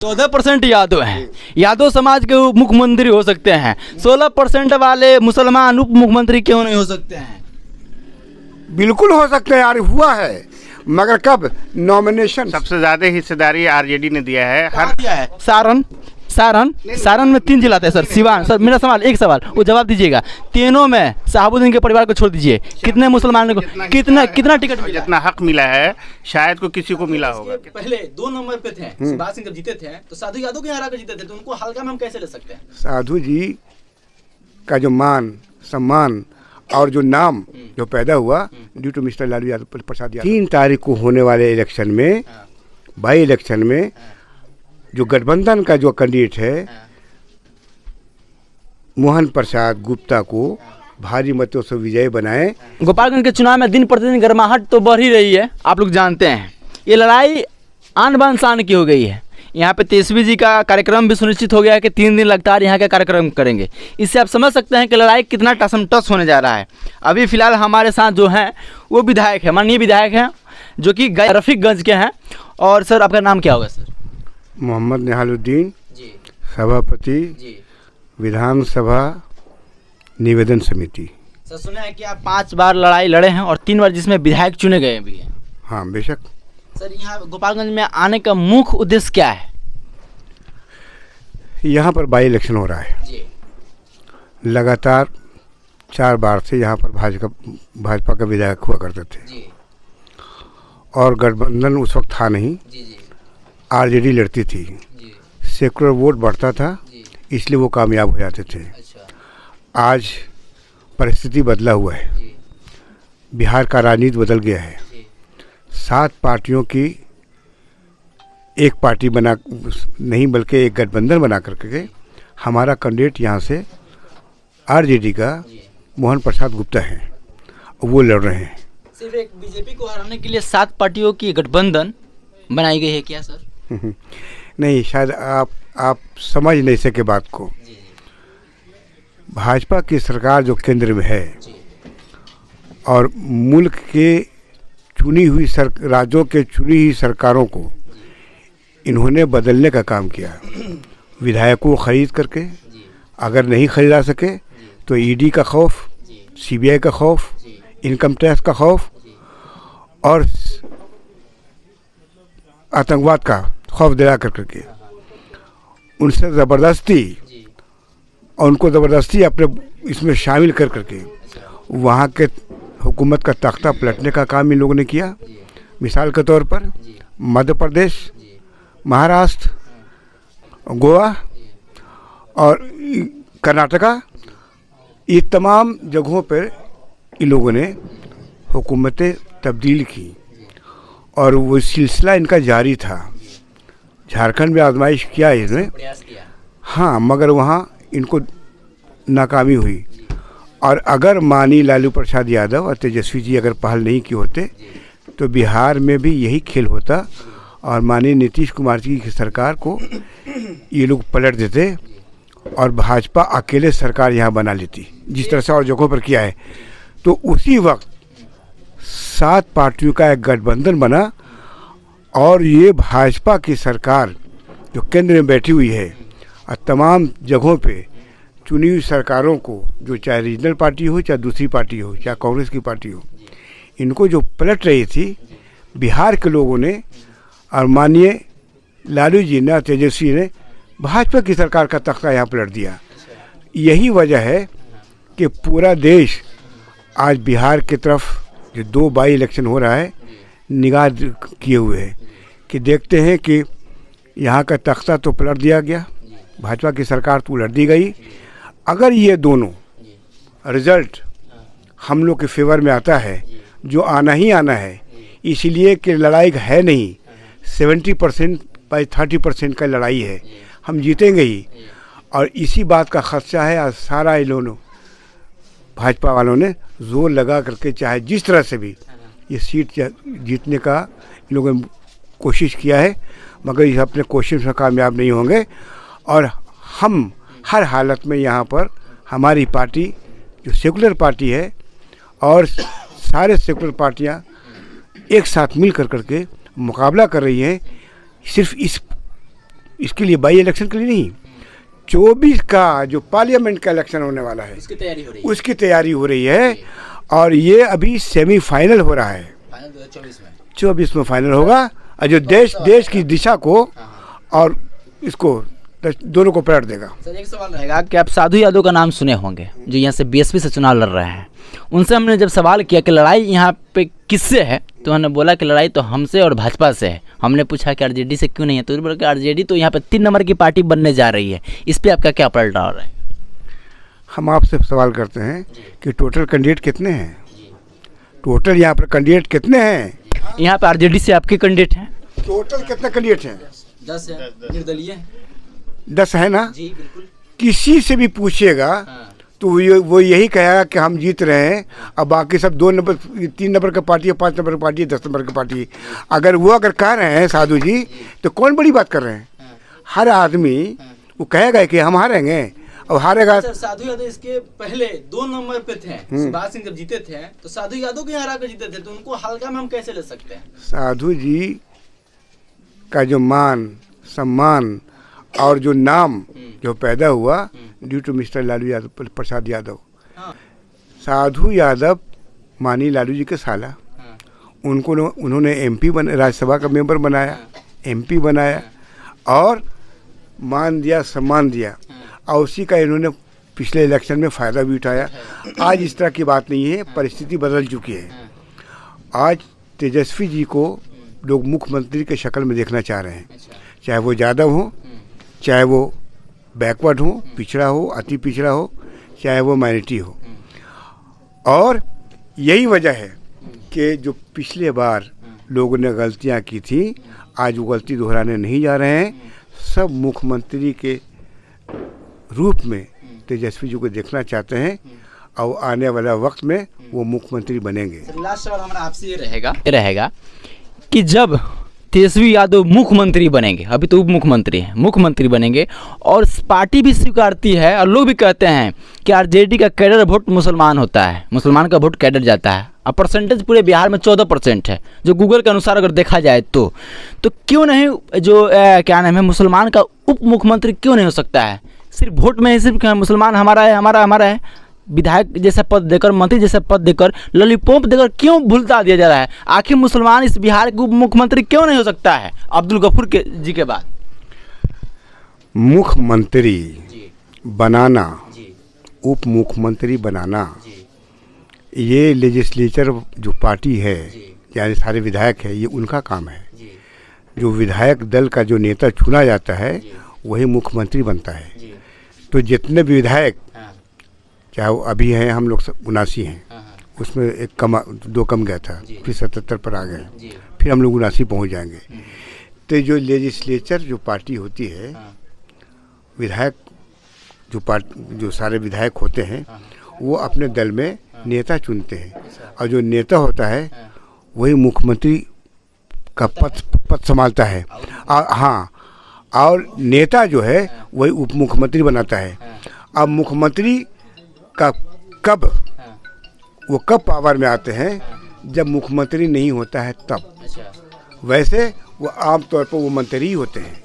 14% यादव हैं, यादव समाज के उप मुख्यमंत्री हो सकते हैं। 16% वाले मुसलमान उप मुख्यमंत्री क्यों नहीं हो सकते हैं? बिल्कुल हो सकते हैं यार, हुआ है, मगर कब? नॉमिनेशन। सबसे ज़्यादा हिस्सेदारी आरजेडी ने दिया है। हर दिया है। सारण में 3 जिला थे सर, सिवान। सर मेरा सवाल, एक सवाल वो जवाब दीजिएगा, तीनों में शहाबुद्दीन के परिवार को छोड़ दीजिए, कितने मुसलमानों को कितना टिकट मिला? जितना हक मिला है शायद को किसी को मिला होगा। पहले 2 नंबर पे थे सुभाष सिंह, जब जीते थे तो साधु यादव के हरा कर जीते थे, तो उनको हल्का में हम कैसे ले सकते हैं? साधु जी का जो मान सम्मान और जो नाम जो पैदा हुआ due to mister Lalu Yadav Prasad Yadav. 3 तारीख को होने वाले इलेक्शन में, बाई इलेक्शन में, जो गठबंधन का जो कैंडिडेट है मोहन प्रसाद गुप्ता को भारी मतों से विजय बनाए। गोपालगंज के चुनाव में दिन प्रतिदिन गर्माहट तो बढ़ ही रही है, आप लोग जानते हैं। ये लड़ाई आन बान शान की हो गई है। यहाँ पे तेजस्वी जी का कार्यक्रम भी सुनिश्चित हो गया है कि 3 दिन लगातार यहाँ का कार्यक्रम करेंगे। इससे आप समझ सकते हैं कि लड़ाई कितना टसमटस होने जा रहा है। अभी फिलहाल हमारे साथ जो हैं वो विधायक है, माननीय विधायक हैं, जो कि रफीकगंज के हैं। और सर आपका नाम क्या होगा सर? मोहम्मद निहालुद्दीन जी सभापति जी। विधानसभा निवेदन समिति। सर सुना है कि आप 5 बार लड़ाई लड़े हैं और 3 बार जिसमें विधायक चुने गए भी हैं। हाँ बेशक। सर यहाँ गोपालगंज में आने का मुख्य उद्देश्य क्या है? यहाँ पर बाई इलेक्शन हो रहा है जी। लगातार 4 बार से यहाँ पर भाजपा का विधायक हुआ करते थे जी और गठबंधन उस वक्त था नहीं, जी जी आरजेडी लड़ती थी, जी। सेकुलर वोट बढ़ता था, जी। इसलिए वो कामयाब हो जाते थे। अच्छा। आज परिस्थिति बदला हुआ है, जी बिहार का राजनीति बदल गया है। जी 7 पार्टियों की एक पार्टी बना नहीं बल्कि एक गठबंधन बना करके हमारा कैंडिडेट यहाँ से आरजेडी का मोहन प्रसाद गुप्ता है, वो लड़ रहे हैं। सिर्फ एक बीजेपी को हराने के लिए 7 पार्टियों की गठबंधन बनाई गई है क्या सर? नहीं, शायद आप समझ नहीं सके बात को। जी भाजपा की सरकार जो केंद्र में है जी और मुल्क के चुनी हुई राज्यों के चुनी हुई सरकारों को इन्होंने बदलने का काम किया। विधायकों को खरीद करके, अगर नहीं खरीदा सके तो ईडी का खौफ, सीबीआई का खौफ, इनकम टैक्स का खौफ और आतंकवाद का खौफ दिला करके उनसे ज़बरदस्ती और उनको ज़बरदस्ती अपने इसमें शामिल कर करके वहाँ के हुकूमत का तख्ता पलटने का काम इन लोगों ने किया। मिसाल के तौर पर मध्य प्रदेश, महाराष्ट्र, गोवा और कर्नाटका, ये तमाम जगहों पर इन लोगों ने हुकूमतें तब्दील की और वो सिलसिला इनका जारी था। झारखंड में आजमाइश किया इसने, प्रयास किया। हाँ, मगर वहाँ इनको नाकामी हुई। और अगर मानी लालू प्रसाद यादव और तेजस्वी जी अगर पहल नहीं की होते तो बिहार में भी यही खेल होता और माननीय नीतीश कुमार जी की सरकार को ये लोग पलट देते और भाजपा अकेले सरकार यहाँ बना लेती, जिस तरह से और जगहों पर किया है। तो उसी वक्त 7 पार्टियों का एक गठबंधन बना और ये भाजपा की सरकार जो केंद्र में बैठी हुई है और तमाम जगहों पे चुनी हुई सरकारों को, जो चाहे रीजनल पार्टी हो, चाहे दूसरी पार्टी हो, चाहे कांग्रेस की पार्टी हो, इनको जो पलट रही थी बिहार के लोगों ने और माननीय लालू जी ने, तेजस्वी ने भाजपा की सरकार का तख्ता यहाँ पलट दिया। यही वजह है कि पूरा देश आज बिहार की तरफ जो 2 बाई इलेक्शन हो रहा है निगाह किए हुए है कि देखते हैं कि यहाँ का तख्ता तो पलट दिया गया, भाजपा की सरकार तो उलट दी गई। अगर ये दोनों रिजल्ट हम लोग के फेवर में आता है, जो आना ही आना है, इसीलिए कि लड़ाई है नहीं, 70% बाई 30% का लड़ाई है, हम जीतेंगे ही। और इसी बात का खदशा है, आज सारा इन्होंने भाजपा वालों ने जोर लगा करके चाहे जिस तरह से भी ये सीट जीतने का इन लोगों ने कोशिश किया है, मगर ये अपने कोशिश में कामयाब नहीं होंगे। और हम हर हालत में यहाँ पर हमारी पार्टी जो सेकुलर पार्टी है और सारे सेकुलर पार्टियाँ एक साथ मिल करके मुकाबला कर रही हैं सिर्फ इसके लिए बाई इलेक्शन के लिए नहीं, 24 का जो पार्लियामेंट का इलेक्शन होने वाला है उसकी तैयारी हो रही है। उसकी तैयारी हो रही है। और ये अभी सेमीफाइनल हो रहा है, फाइनल 2024 में। 24 में फाइनल होगा। और जो देश की दिशा को और इसको दोनों को पलट देगा। सर एक सवाल रहेगा कि आप साधु यादव का नाम सुने होंगे जो यहाँ से बीएसपी से चुनाव लड़ रहे हैं। उनसे हमने जब सवाल किया कि लड़ाई यहाँ पे किससे है, तो उन्होंने बोला कि लड़ाई तो हमसे और भाजपा से है। हमने पूछा कि आरजेडी से क्यों नहीं है, तो उन्होंने बोला कि आरजेडी तो यहाँ पे 3 नंबर की पार्टी बनने जा रही है। इस पर आपका क्या पलटा हो रहा है? हम आपसे सवाल करते हैं कि टोटल कैंडिडेट कितने हैं? टोटल यहाँ पर कैंडिडेट कितने हैं? यहाँ पे आरजेडी से आपके कैंडिडेट हैं? टोटल कितने कैंडिडेट हैं? 10 है, निर्दलीय 10 है ना? जी बिल्कुल। किसी से भी पूछिएगा तो वो यही कहेगा कि हम जीत रहे हैं, अब बाकी सब 2 नंबर 3 नंबर का पार्टी है, 5 नंबर की पार्टी है, 10 नंबर की पार्टी है। अगर कह रहे हैं साधु जी तो कौन बड़ी बात कर रहे हैं? हर आदमी वो कहेगा कि हम हारेंगे, अब हारेगा। साधु यादव इसके पहले 2 नंबर पे थे। सुभाष सिंह जब जीते थे तो साधु यादव को हरा कर जीते थे, तो उनको हल्का में हम कैसे ले सकते हैं? साधु जी का जो मान सम्मान और जो नाम जो पैदा हुआ due to mister Lalu Yadav Prasad Yadav. Sadhu Yadav मानी लालू जी के साला, उन्होंने एमपी राज्यसभा का मेंबर बनाया, एमपी बनाया और मान दिया, सम्मान दिया, और उसी का इन्होंने पिछले इलेक्शन में फ़ायदा भी उठाया। आज इस तरह की बात नहीं है, परिस्थिति बदल चुकी है। आज तेजस्वी जी को लोग मुख्यमंत्री के शक्ल में देखना चाह रहे हैं, चाहे वो यादव हो, चाहे वो बैकवर्ड हो, पिछड़ा हो, अति पिछड़ा हो, चाहे वो माइनॉरिटी हो। और यही वजह है कि जो पिछले बार लोगों ने गलतियां की थी, आज वो गलती दोहराने नहीं जा रहे हैं। सब मुख्यमंत्री के रूप में तेजस्वी जी को देखना चाहते हैं और आने वाला वक्त में वो मुख्यमंत्री बनेंगे। लास्ट सवाल हमारा आपसे ये रहेगा कि जब तेजस्वी यादव मुख्यमंत्री बनेंगे, अभी तो उप मुख्यमंत्री हैं, मुख्यमंत्री बनेंगे और पार्टी भी स्वीकारती है और लोग भी कहते हैं कि आरजेडी का कैडर वोट मुसलमान होता है, मुसलमान का वोट कैडर जाता है, और परसेंटेज पूरे बिहार में 14% है जो गूगल के अनुसार अगर देखा जाए तो क्यों नहीं जो क्या नाम है मुसलमान का उप मुख्यमंत्री क्यों नहीं हो सकता है? सिर्फ वोट में ही सिर्फ मुसलमान हमारा है, विधायक जैसा पद देकर, मंत्री जैसा पद देकर, लॉलीपॉप देकर क्यों भुलता दिया जा रहा है? आखिर मुसलमान इस बिहार के उप मुख्यमंत्री क्यों नहीं हो सकता है अब्दुल गफूर जी के बाद? मुख्यमंत्री बनाना, उप मुख्यमंत्री बनाना, ये लेजिस्लेचर जो पार्टी है यानी सारे विधायक है, ये उनका काम है। जो विधायक दल का जो नेता चुना जाता है वही मुख्यमंत्री बनता है। तो जितने भी विधायक, चाहे वो अभी हैं, हम लोग 79 हैं, उसमें 2 कम गया था, फिर 77 पर आ गए, फिर हम लोग 79 पहुँच जाएंगे। तो जो लेजिस्लेचर जो पार्टी होती है, विधायक जो सारे विधायक होते हैं वो अपने दल में नेता चुनते हैं, और जो नेता होता है वही मुख्यमंत्री का पद संभालता है। और नेता जो है वही उप मुख्यमंत्री बनाता है। अब मुख्यमंत्री का कब पावर में आते हैं? जब मुख्यमंत्री नहीं होता है तब। वैसे वो आमतौर पर वो मंत्री ही होते हैं,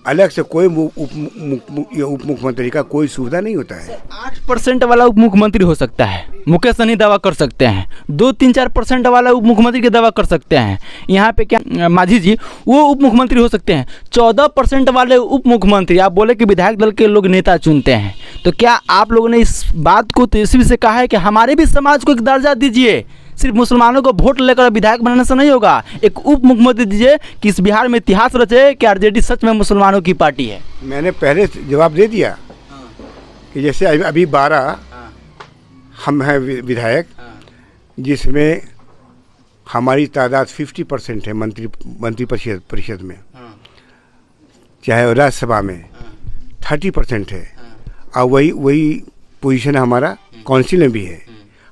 अलग से कोई उप मुख्यमंत्री का कोई सुविधा नहीं होता है। 8% वाला उप मुख्यमंत्री हो सकता है, मुकेश सहनी दावा कर सकते हैं। 2-3-4% वाला उप मुख्यमंत्री के दावा कर सकते हैं। यहाँ पे क्या माझी जी वो उप मुख्यमंत्री हो सकते हैं। 14% वाले उप मुख्यमंत्री, आप बोले कि विधायक दल के लोग नेता चुनते हैं, तो क्या आप लोगों ने इस बात को तेजस्वी से कहा है कि हमारे भी समाज को एक दर्जा दीजिए? सिर्फ मुसलमानों को वोट लेकर विधायक बनाने से नहीं होगा, एक उप मुख्यमंत्री दीजिए कि इस बिहार में इतिहास रचे कि आरजेडी सच में मुसलमानों की पार्टी है। मैंने पहले जवाब दे दिया कि जैसे अभी 12 हम हैं विधायक, जिसमें हमारी तादाद 50% है मंत्री परिषद में, चाहे राज्यसभा में 30% है, और वही पोजीशन हमारा काउंसिल में भी है।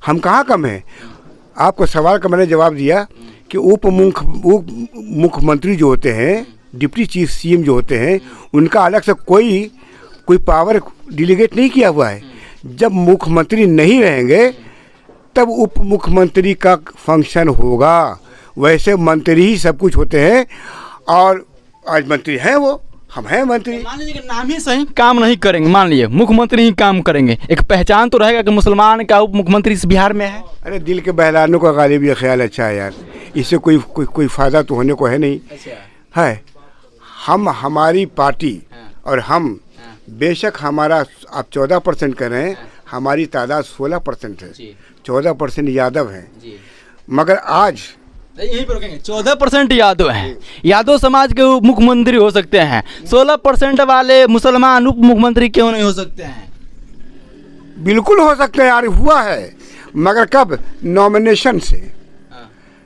हम कहाँ कम है? आपको सवाल का मैंने जवाब दिया कि उप मुख्यमंत्री जो होते हैं, डिप्टी चीफ सीएम जो होते हैं, उनका अलग से कोई पावर डिलीगेट नहीं किया हुआ है। जब मुख्यमंत्री नहीं रहेंगे तब उप मुख्यमंत्री का फंक्शन होगा। वैसे मंत्री ही सब कुछ होते हैं, और आज मंत्री हैं वो हम हैं मंत्री। मान लीजिए कि नाम ही सही काम नहीं करेंगे, मान लीजिए मुख्यमंत्री ही काम करेंगे, एक पहचान तो रहेगा कि मुसलमान का उप मुख्यमंत्री इस बिहार में है। अरे दिल के बहलाने का गालिब ये ख्याल अच्छा है यार, इससे कोई फ़ायदा तो होने को है नहीं। है हम हमारी पार्टी और हम बेशक हमारा आप 14% कर रहे हैं, हमारी तादाद 16% है, 14% यादव हैं, मगर आज यहीं पर रुकेंगे। 14% यादव हैं, यादव समाज के उप मुख्यमंत्री हो सकते हैं, 16% वाले मुसलमान उप मुख्यमंत्री क्यों नहीं हो सकते हैं? बिल्कुल हो सकते हैं यार, हुआ है, मगर कब? नॉमिनेशन से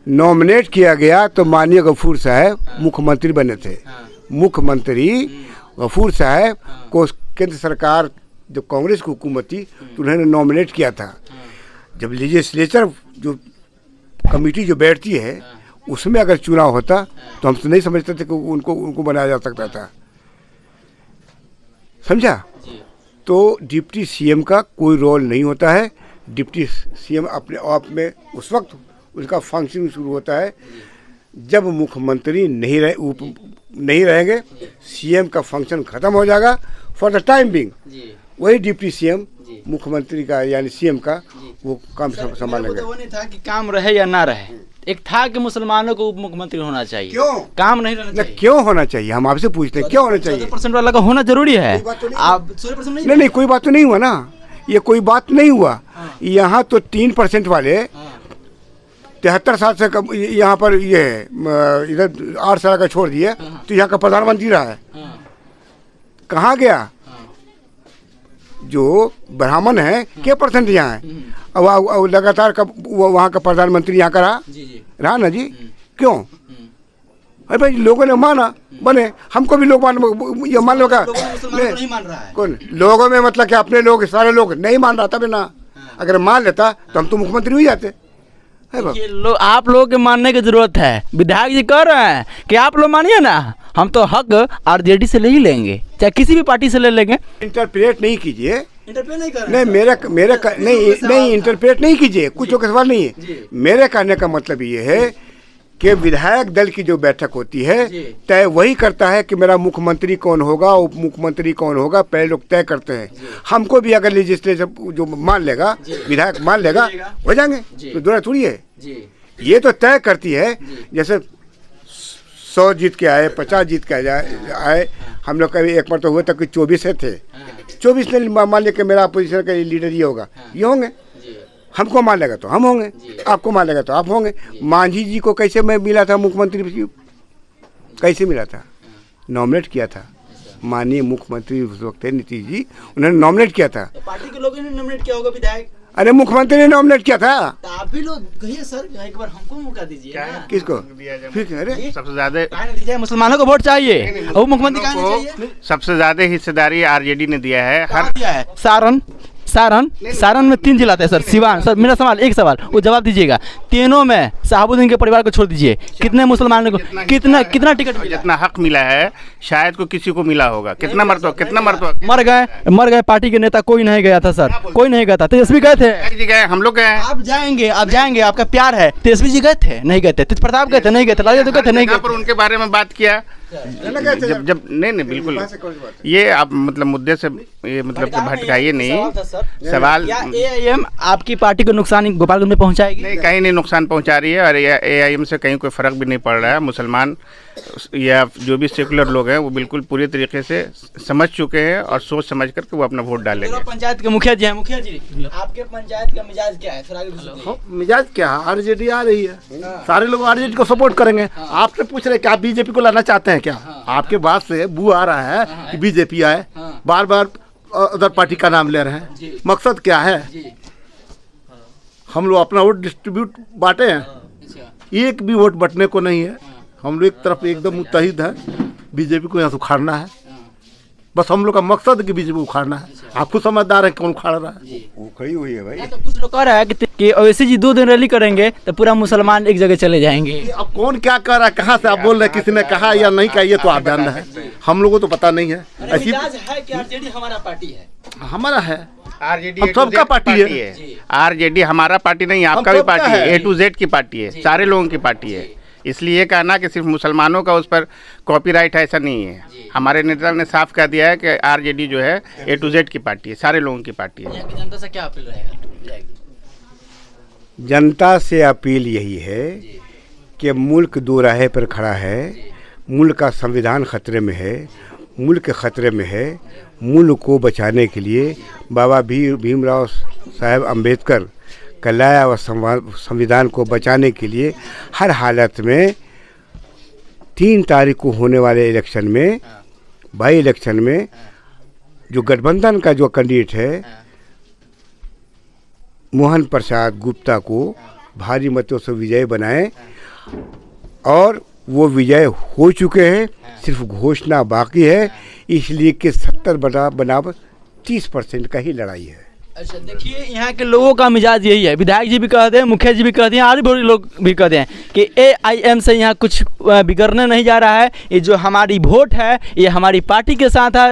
नॉमिनेट किया गया तो माननीय गफूर साहब मुख्यमंत्री बने थे। मुख्यमंत्री गफूर साहब को केंद्र सरकार जब कांग्रेस की हुकूमत थी तो उन्होंने नॉमिनेट किया था। जब लेजिस्लेचर जो कमेटी जो बैठती है उसमें अगर चुनाव होता तो हम तो नहीं समझते थे कि उनको बनाया जा सकता था, समझा? तो डिप्टी सीएम का कोई रोल नहीं होता है। डिप्टी सीएम अपने आप में उस वक्त उसका फंक्शन शुरू होता है जब मुख्यमंत्री नहीं रहेंगे, सीएम का फंक्शन खत्म हो जाएगा फॉर द टाइम बिंग। वही डिप्टी सीएम मुख्यमंत्री का यानी सीएम का वो काम संभालेंगे। वो नहीं था कि काम रहे या ना रहे, एक था कि मुसलमानों को उप मुख्यमंत्री होना चाहिए। क्यों काम नहीं रहना चाहिए? क्यों होना चाहिए? हम आपसे पूछते हैं क्यों होना चाहिए? 14% वाला का होना जरूरी है। आप 16% नहीं, कोई बात तो नहीं हुआ ना, ये कोई बात नहीं हुआ। यहाँ तो 3% वाले 73 साल से यहाँ पर ये है, इधर 8 साल का छोड़ दिए तो यहाँ का प्रधानमंत्री रहा है। कहाँ गया? जो ब्राह्मण है क्या % यहाँ है, अब लगातार का वहाँ का प्रधानमंत्री यहाँ का रहा ना जी। क्यों? अरे भाई लोगों ने माना बने, हमको भी लोग मान लो का नहीं मान रहा है। कौन लोगों में मतलब कि अपने लोग सारे लोग नहीं मान रहा था बिना, अगर मान लेता तो हम तो मुख्यमंत्री हो जाते। आप लोगों के मानने की जरूरत है। विधायक जी कह रहे हैं कि आप लोग मानिए ना, हम तो हक आरजेडी से ले ही लेंगे, चाहे किसी भी पार्टी से ले लेंगे। इंटरप्रेट नहीं कीजिए, इंटरप्रेट नहीं कर नहीं नहीं इंटरप्रेट नहीं कीजिए, कुछ का सवाल नहीं है। मेरे कहने का मतलब ये है कि विधायक दल की जो बैठक होती है तय वही करता है कि मेरा मुख्यमंत्री कौन होगा, उप मुख्यमंत्री कौन होगा, पहले लोग तय करते हैं। हमको भी अगर लेजिस्लेचर जो मान लेगा, विधायक मान लेगा, हो जाएंगे, तो दोहरा थोड़ी है। ये तो तय करती है, जैसे 100 जीत के आए, 50 जीत के आए। हम लोग कभी एक बार तो हुए तक 24 थे, 24 ने मान लिया कि मेरा अपोजिशन का लीडर ये होगा, ये होंगे। हमको मान लेगा तो हम होंगे, आपको मान लेगा तो आप होंगे। मांझी जी को कैसे मैं मिला था मुख्यमंत्री, कैसे मिला था? नॉमिनेट किया था माननीय मुख्यमंत्री उस वक्त थे नीतीश जी, उन्होंने नॉमिनेट किया था। पार्टी के लोगों ने नॉमिनेट किया होगा विधायक? अरे मुख्यमंत्री ने नॉमिनेट किया था। तो आप भी लोग कहिए सर, एक बार हमको मौका दीजिए ना। किसको? ठीक है, अरे सबसे ज्यादा दीजिए, मुसलमानों को वोट चाहिए, वो मुख्यमंत्री चाहिए। सबसे ज्यादा हिस्सेदारी आरजेडी ने दिया है। हर दिया है। सारण में 3 जिला है सर, सिवान। सर मेरा सवाल, एक सवाल वो जवाब दीजिएगा, तीनों में शहाबुद्दीन के परिवार को छोड़ दीजिए, कितने मुसलमानों को कितना टिकट मिला? जितना हक मिला है शायद को किसी को मिला होगा। कितना मरतबा मर गए पार्टी के नेता, कोई नहीं गया था सर, कोई नहीं गया था। तेजस्वी गए थे, हम लोग गए। आप जाएंगे, आपका प्यार है। तेजस्वी जी गए थे, नहीं गए थे। तेज प्रताप गए थे, नहीं गए थे। लालू यादव गए थे, नहीं गए। पर उनके बारे में बात किया जब नहीं बिल्कुल, ये आप मतलब मुद्दे से ये मतलब भटकाइए नहीं। सवाल एआईएम आपकी पार्टी को नुकसान गोपालगंज में पहुंचाएगी? नहीं, कहीं नहीं नुकसान पहुंचा रही है, और एआईएम से कहीं कोई फर्क भी नहीं पड़ रहा है। मुसलमान या जो भी सेकुलर लोग हैं वो बिल्कुल पूरी तरीके से समझ चुके हैं और सोच समझ करके वो अपना वोट डालेंगे। पंचायत के मुखिया जी हैं, मुखिया जी आपके पंचायत का मिजाज क्या है? मिजाज क्या है? आरजेडी आ रही है, सारे लोग आरजेडी को सपोर्ट करेंगे। आपसे पूछ रहे कि आप बीजेपी को लाना चाहते हैं क्या? आपके बात से बू आ रहा है कि बीजेपी आए, बार बार अदर पार्टी का नाम ले रहे हैं। मकसद क्या है? हम लोग अपना वोट डिस्ट्रीब्यूट बांटे हैं, एक भी वोट बटने को नहीं है। हम लोग एक तरफ एकदम मुत्तहिद है, बीजेपी को यहाँ से उखाड़ना है। बस हम लोग का मकसद है कि बीजेपी उखाड़ना है। आप खुद समझदार हैं कौन उखाड़ रहा है? उखड़ी हुई है भाई। तो कुछ लोग कह रहा है कि ओवैसी जी 2 दिन रैली करेंगे तो पूरा मुसलमान एक जगह चले जाएंगे। अब कौन क्या कर रहा है, कहाँ से आप बोल रहे हैं, किसी ने कहा या नहीं कहा, ये तो आप जान रहे हैं, हम लोगों को तो पता नहीं है। ऐसी है कि आरजेडी हमारा पार्टी है, हमारा है, आरजेडी सबका पार्टी है। आरजेडी हमारा पार्टी नहीं, आपका भी पार्टी है, A to Z की पार्टी है, सारे लोगों की पार्टी है। इसलिए ये कहना कि सिर्फ मुसलमानों का उस पर कॉपीराइट है, ऐसा नहीं है। हमारे नेता ने साफ कह दिया है कि आरजेडी जो है A to Z की पार्टी है, सारे लोगों की पार्टी है। यहाँ की जनता से क्या अपील रहेगा? जनता से अपील यही है कि मुल्क दो राहे पर खड़ा है, मुल्क का संविधान खतरे में है, मुल्क खतरे में है। मुल्क को बचाने के लिए बाबा भीमराव साहब अम्बेडकर का लाया हुआ संविधान को बचाने के लिए हर हालत में 3 तारीख को होने वाले इलेक्शन में, बाई इलेक्शन में, जो गठबंधन का जो कैंडिडेट है मोहन प्रसाद गुप्ता को भारी मतों से विजय बनाए, और वो विजय हो चुके हैं, सिर्फ घोषणा बाकी है। इसलिए कि 70 बनाम 30% का ही लड़ाई है। अच्छा, देखिए यहाँ के लोगों का मिजाज यही है, विधायक जी भी कहते हैं, मुखिया जी भी कहते हैं, और भी लोग भी कहते हैं कि AIM से यहाँ कुछ बिगड़ने नहीं जा रहा है। ये जो हमारी वोट है ये हमारी पार्टी के साथ है।